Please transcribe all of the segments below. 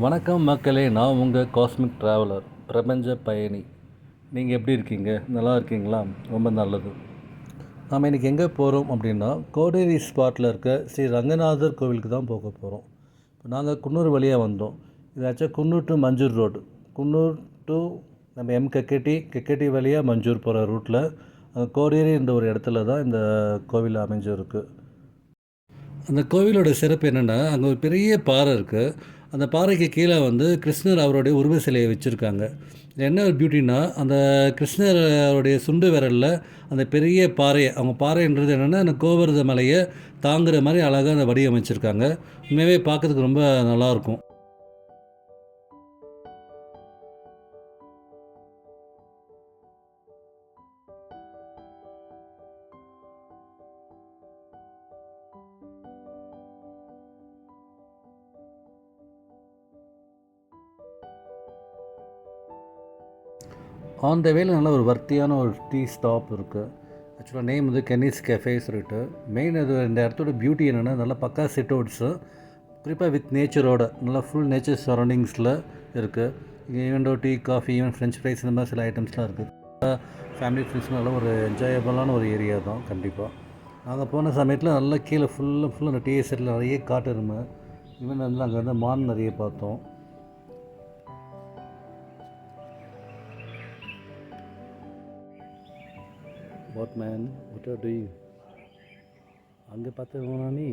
வணக்கம் மக்களே, நான் உங்கள் காஸ்மிக் ட்ராவலர் பிரபஞ்ச பயணி. நீங்கள் எப்படி இருக்கீங்க? நல்லா இருக்கீங்களா? ரொம்ப நல்லது. நாம் இன்றைக்கி எங்கே போகிறோம் அப்படின்னா, கோடேரி ஸ்பாட்டில் இருக்க ஸ்ரீ ரங்கநாதர் கோவிலுக்கு தான் போக போகிறோம். இப்போ நாங்கள் குன்னூர் வழியாக வந்தோம். இது ஆக்சுவலாக Coonoor to Manjoor road. Coonoor to நம்ம கெக்கேட்டி வழியாக மஞ்சூர் போகிற ரூட்டில் கோடேரி என்ற ஒரு இடத்துல தான் இந்த கோவில் அமைஞ்சிருக்கு. அந்த கோவிலோட சிறப்பு என்னென்னா, அங்கே ஒரு பெரிய பாறை இருக்குது. அந்த பாறைக்கு கீழே கிருஷ்ணர் அவருடைய உருவ சிலையை வச்சுருக்காங்க. என்ன ஒரு பியூட்டின்னா, அந்த கிருஷ்ணர் அவருடைய சுண்டு விரலில் அந்த பெரிய பாறையை, அவங்க பாறைன்றது என்னென்னா அந்த கோவர்த மலையை தாங்குகிற மாதிரி அழகாக அந்த வடிவமைச்சிருக்காங்க. உண்மையாகவே பார்க்கறதுக்கு ரொம்ப நல்லாயிருக்கும். ஆன் த வேல நல்ல ஒரு வர்த்தியான ஒரு டீ ஸ்டாப் இருக்குது. ஆக்சுவலாக நேம் கென்னிஸ் கேஃபே சொல்லிட்டு. மெயின் இது இந்த இடத்தோட பியூட்டி என்னென்னா, நல்லா பக்கா சிட்டவுட்ஸு, குறிப்பாக வித் நேச்சரோட நல்லா ஃபுல் நேச்சர் சரௌண்டிங்ஸில் இருக்குது. இங்கே ஈவெண்டோ tea, coffee, even french fries இந்த மாதிரி சில ஐட்டம்ஸ்லாம் இருக்குது. ஃபேமிலி ஃப்ரெண்ட்ஸ் நல்லா ஒரு என்ஜாயபிளான ஒரு ஏரியா தான் கண்டிப்பாக. நாங்கள் போன சமயத்தில் நல்லா கீழே ஃபுல்லாக அந்த டீ எஸ்டேட்டில் நிறைய காட்டெருமை, ஈவன் அங்கே மான் நிறைய பார்த்தோம். What man, what are doing? அங்கே பார்த்து நீ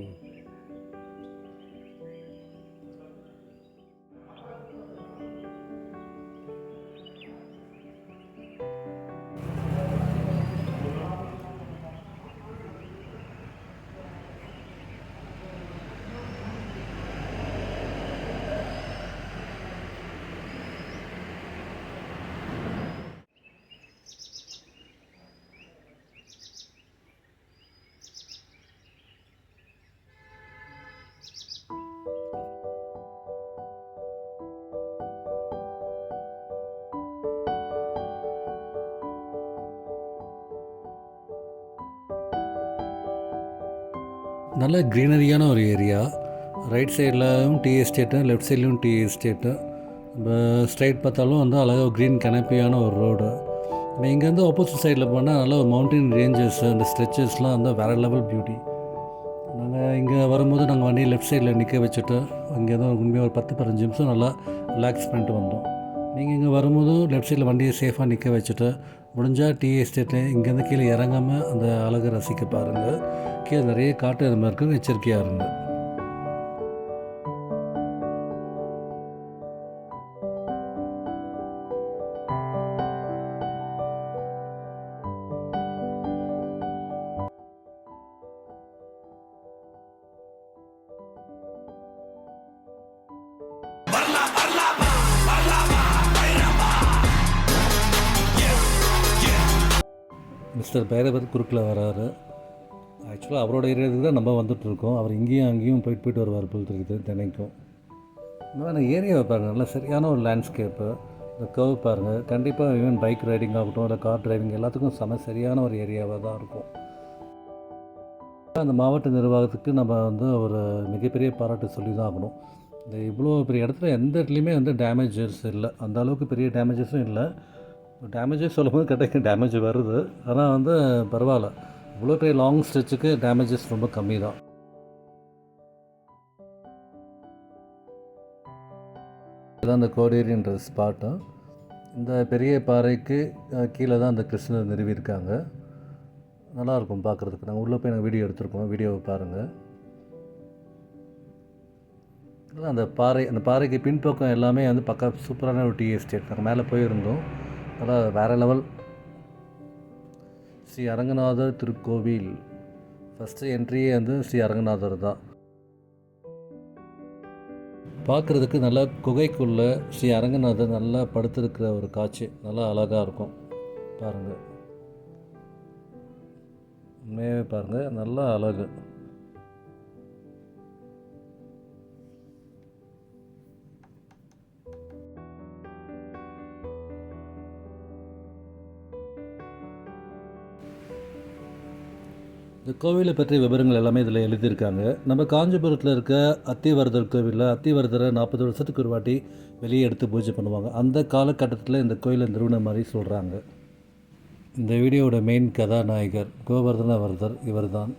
நல்ல க்ரீனரியான ஒரு ஏரியா. ரைட் சைட்லையும் டீ எஸ்டேட்டு, லெஃப்ட் சைட்லேயும் டீ எஸ்டேட்டு. இப்போ ஸ்ட்ரைட் பார்த்தாலும் அழகாக க்ரீன் கனப்பியான ஒரு ரோடு. இப்போ இங்கேருந்து ஆப்போசிட் சைடில் போனால் நல்ல ஒரு மவுண்டன் ரேஞ்சஸ், அந்த ஸ்ட்ரெச்சஸ்லாம் வேறு லெவல் பியூட்டி. நாங்கள் இங்கே வரும்போது நாங்கள் வண்டியை லெஃப்ட் சைடில் நிற்க வச்சுட்டு இங்கேருந்து உண்மையாக ஒரு 10-15 நிமிஷம் நல்லா ரிலாக்ஸ் பண்ணிட்டு வந்தோம். நீங்கள் இங்கே வரும்போது லெஃப்ட் சைடில் வண்டியை சேஃபாக நிற்க வச்சுட்டு முடிஞ்சால் டீ எஸ்டேட்டில் இங்கேருந்து கீழே இறங்காமல் அந்த அழகை ரசிக்க பாருங்கள். கீழே நிறைய காட்டு அது மாதிரி இருக்குது, எச்சரிக்கையாக இருங்க. மிஸ்டர் பைரவர் குறுக்கில் வராரு. ஆக்சுவலாக அவரோட ஏரியாவுக்கு தான் நம்ம வந்துட்டுருக்கோம். அவர் இங்கேயும் அங்கேயும் போயிட்டு வருவார் போல் இருக்குது தினைக்கும். இந்த மாதிரி ஏரியாவை பாருங்கள், நல்லா சரியான ஒரு லேண்ட்ஸ்கேப்பு. இந்த கர்வ் பாருங்கள். கண்டிப்பாக ஈவன் பைக் ரைடிங் ஆகட்டும், இல்லை கார் டிரைவிங் எல்லாத்துக்கும் சரியான ஒரு ஏரியாவாக தான் இருக்கும். அந்த மாவட்ட நிர்வாகத்துக்கு நம்ம ஒரு மிகப்பெரிய பாராட்டு சொல்லி தான் ஆகணும். இந்த இவ்வளோ பெரிய இடத்துல எந்த இடத்துலையுமே டேமேஜஸ் இல்லை, அந்த அளவுக்கு பெரிய டேமேஜஸும் இல்லை. டேமேஜஸ் சொல்லும்போது கிடைக்க டேமேஜ் வருது, ஆனால் பரவாயில்ல. இவ்வளோ பெரிய லாங் ஸ்ட்ரெச்சுக்கு டேமேஜஸ் ரொம்ப கம்மி தான். இதுதான் அந்த கோடேரின்ற ஸ்பாட்டு. இந்த பெரிய பாறைக்கு கீழே தான் அந்த கிருஷ்ணர் நிறுவியிருக்காங்க. நல்லாயிருக்கும் பார்க்குறதுக்கு. நாங்கள் உள்ளே போய் நாங்கள் வீடியோ எடுத்திருக்கோம், வீடியோவை பாருங்கள். அந்த பாறைக்கு பின்பக்கம் எல்லாமே பக்கா சூப்பரான ஒரு டீ எஸ்டேட். நாங்கள் மேலே போயிருந்தோம். அதான் வேறு லெவல். ஸ்ரீ அரங்கநாதர் திருக்கோவில். ஃபஸ்ட்டு என்ட்ரியே ஸ்ரீ அரங்கநாதர் தான். பார்க்குறதுக்கு நல்லா குகைக்குள்ளே ஸ்ரீ அரங்கநாதர் நல்லா படுத்திருக்கிற ஒரு காட்சி நல்லா அழகாக இருக்கும். பாருங்கள், உண்மையாகவே பாருங்கள், நல்லா அழகு. இந்த கோவிலை பற்றிய விவரங்கள் எல்லாமே இதில் எழுதியிருக்காங்க. நம்ம காஞ்சிபுரத்தில் இருக்க அத்திவரதர் கோவிலில் அத்திவரதரை 40 வருஷத்துக்கு ஒரு வாட்டி வெளியே எடுத்து பூஜை பண்ணுவாங்க. அந்த காலகட்டத்தில் இந்த கோயிலை நிறுவன மாதிரி சொல்கிறாங்க. இந்த வீடியோவோட மெயின் கதாநாயகர் கோவர்தனவர்தர் இவர் தான்.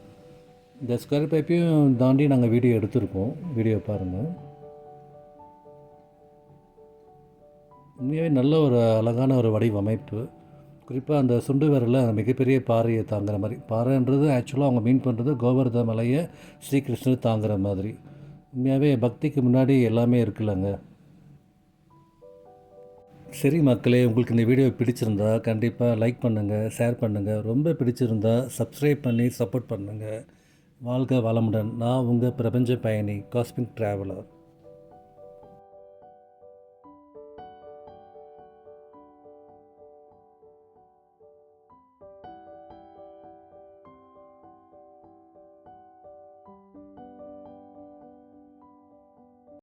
இந்த ஸ்கொயர் பைப்பையும் தாண்டி நாங்கள் வீடியோ எடுத்திருக்கோம். வீடியோ பாருங்கள். உண்மையாகவே நல்ல ஒரு அழகான ஒரு வடிவமைப்பு. குறிப்பாக அந்த சுண்டு விரலில் மிகப்பெரிய பாறையை தாங்குற மாதிரி. பாறைன்றது ஆக்சுவலாக அவங்க மீன் பண்ணுறது கோவர்தன மலையை ஸ்ரீகிருஷ்ணர் தாங்குற மாதிரி. உண்மையாகவே பக்திக்கு முன்னாடி எல்லாமே இருக்குல்லங்க. சரி மக்களே, உங்களுக்கு இந்த வீடியோ பிடிச்சிருந்தா கண்டிப்பாக லைக் பண்ணுங்கள், ஷேர் பண்ணுங்கள். ரொம்ப பிடிச்சிருந்தா சப்ஸ்கிரைப் பண்ணி சப்போர்ட் பண்ணுங்கள். வாழ்க வளமுடன். நான் உங்கள் பிரபஞ்ச பயணி, காஸ்மிக் ட்ராவலர்.